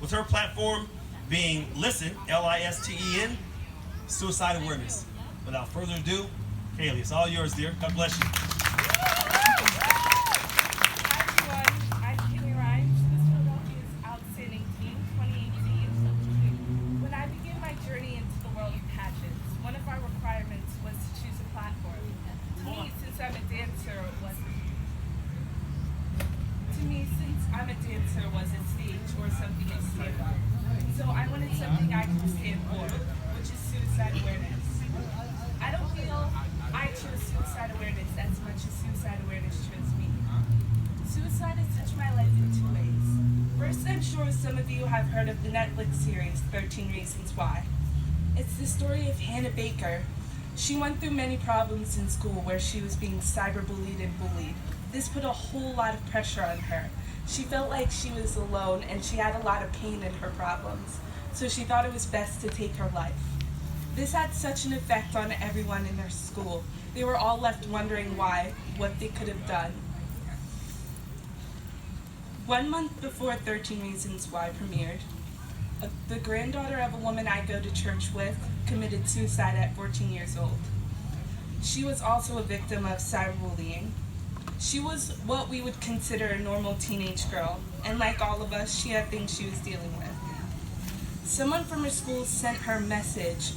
with her platform being Listen, L-I-S-T-E-N, Suicide Awareness. Without further ado, Caileys, it's all yours, dear. God bless you. I'm a dancer was a stage or something to stand on. So I wanted something I could stand for, which is suicide awareness. I don't feel I chose suicide awareness as much as suicide awareness chose me. Suicide has touched my life in two ways. First, I'm sure some of you have heard of the Netflix series 13 Reasons Why. It's the story of Hannah Baker. She went through many problems in school where she was being cyberbullied and bullied. This put a whole lot of pressure on her. She felt like she was alone and she had a lot of pain in her problems, so she thought it was best to take her life. This had such an effect on everyone in their school. They were all left wondering why, what they could have done. 1 month before 13 Reasons Why premiered, the granddaughter of a woman I go to church with committed suicide at 14 years old. She was also a victim of cyberbullying. She was what we would consider a normal teenage girl, and like all of us, she had things she was dealing with. Someone from her school sent her a message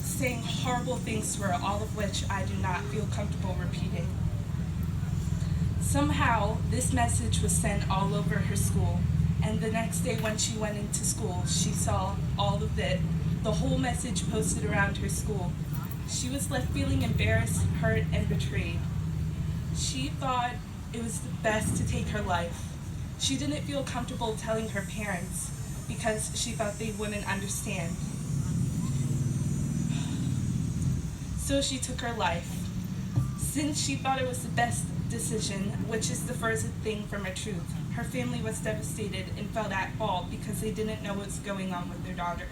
saying horrible things to her, all of which I do not feel comfortable repeating. Somehow, this message was sent all over her school, and the next day when she went into school, she saw all of it, the whole message posted around her school. She was left feeling embarrassed, hurt, and betrayed. She thought it was the best to take her life. She didn't feel comfortable telling her parents because she thought they wouldn't understand. So she took her life. Since she thought it was the best decision, which is the furthest thing from her truth, her family was devastated and felt at fault because they didn't know what was going on with their daughter.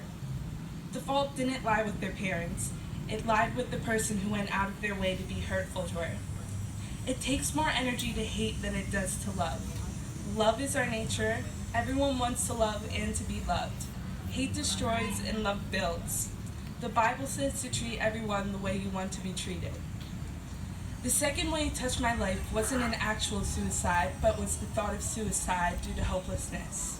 The fault didn't lie with their parents. It lied with the person who went out of their way to be hurtful to her. It takes more energy to hate than it does to love. Love is our nature. Everyone wants to love and to be loved. Hate destroys and love builds. The Bible says to treat everyone the way you want to be treated. The second way it touched my life wasn't an actual suicide, but was the thought of suicide due to hopelessness.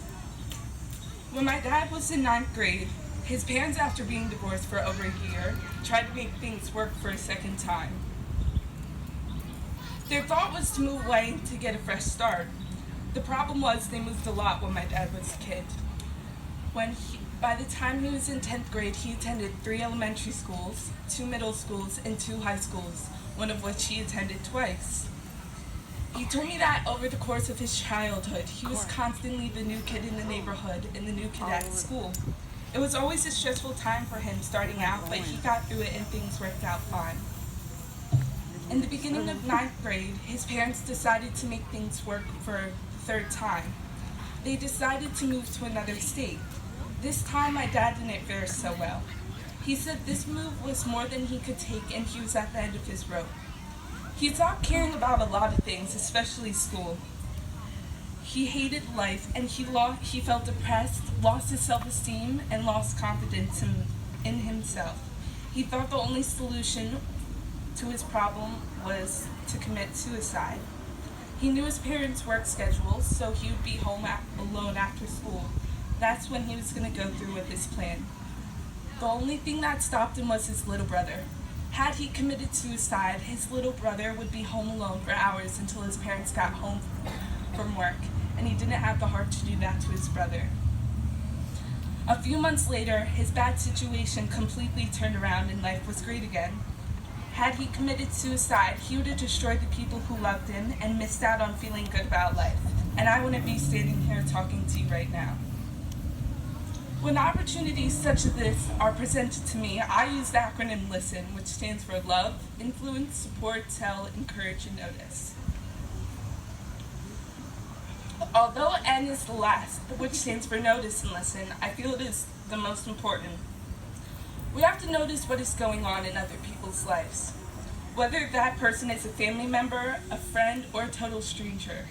When my dad was in 9th grade, his parents, after being divorced for over a year, tried to make things work for a second time. Their thought was to move away to get a fresh start. The problem was they moved a lot when my dad was a kid. By the time he was in 10th grade, he attended 3 elementary schools, 2 middle schools, and 2 high schools, one of which he attended twice. He told me that over the course of his childhood, he was constantly the new kid in the neighborhood and the new kid at school. It was always a stressful time for him starting out, but he got through it and things worked out fine. In the beginning of 9th grade, his parents decided to make things work for the 3rd time. They decided to move to another state. This time, my dad didn't fare so well. He said this move was more than he could take and he was at the end of his rope. He stopped caring about a lot of things, especially school. He hated life and he felt depressed, lost his self-esteem, and lost confidence in himself. He thought the only solution to his problem was to commit suicide. He knew his parents' work schedules, so he would be home alone after school. That's when he was going to go through with his plan. The only thing that stopped him was his little brother. Had he committed suicide, his little brother would be home alone for hours until his parents got home from work, and he didn't have the heart to do that to his brother. A few months later, his bad situation completely turned around and life was great again. Had he committed suicide, he would have destroyed the people who loved him and missed out on feeling good about life. And I wouldn't be standing here talking to you right now. When opportunities such as this are presented to me, I use the acronym LISTEN, which stands for Love, Influence, Support, Tell, Encourage, and Notice. Although N is the last, which stands for Notice and Listen, I feel it is the most important. We have to notice what is going on in other people's lives, whether that person is a family member, a friend, or a total stranger.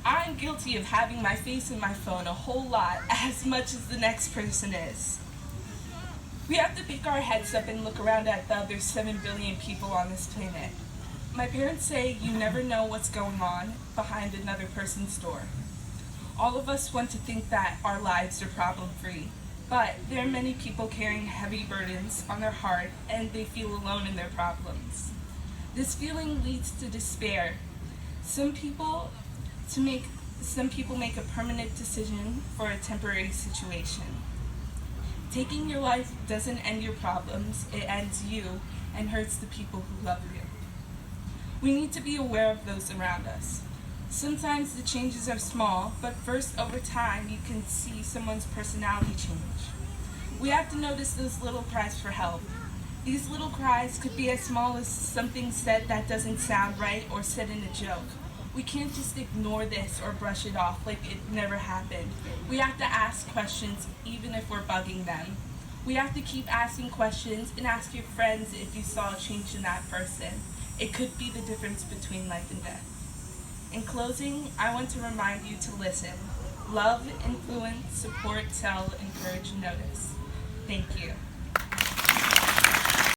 I'm guilty of having my face in my phone a whole lot, as much as the next person is. We have to pick our heads up and look around at the other 7 billion people on this planet. My parents say you never know what's going on behind another person's door. All of us want to think that our lives are problem-free, but there are many people carrying heavy burdens on their heart and they feel alone in their problems. This feeling leads to despair. Some people make a permanent decision for a temporary situation. Taking your life doesn't end your problems, it ends you and hurts the people who love you. We need to be aware of those around us. Sometimes the changes are small, but first over time you can see someone's personality change. We have to notice those little cries for help. These little cries could be as small as something said that doesn't sound right or said in a joke. We can't just ignore this or brush it off like it never happened. We have to ask questions even if we're bugging them. We have to keep asking questions and ask your friends if you saw a change in that person. It could be the difference between life and death. In closing, I want to remind you to listen. Love, influence, support, tell, encourage, and notice. Thank you.